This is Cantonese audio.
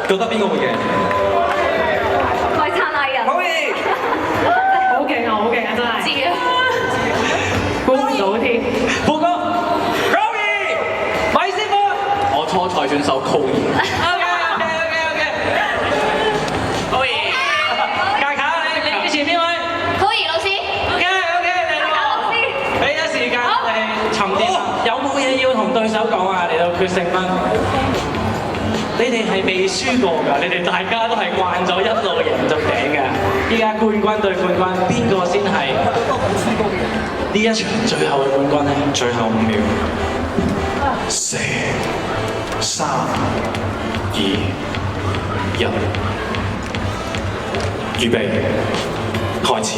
覺得邊個會贏？璀璨藝人。可以。好勁啊！好勁啊！真係。知啊。估唔到添。富哥 ，Kobe， 米師傅。我初賽選手 Kobe。格卡，你支持邊位 Kobe 老師。 ？OK，嚟格老師。俾咗時間你沉澱下，有冇嘢要同對手講啊？嚟到決勝分，你哋係未輸過㗎，你哋大家都係慣咗一路贏到頂㗎。依家冠軍對冠軍，邊個先係呢一場最後嘅冠軍咧？最後5秒，4、3、2、1，預備，開始。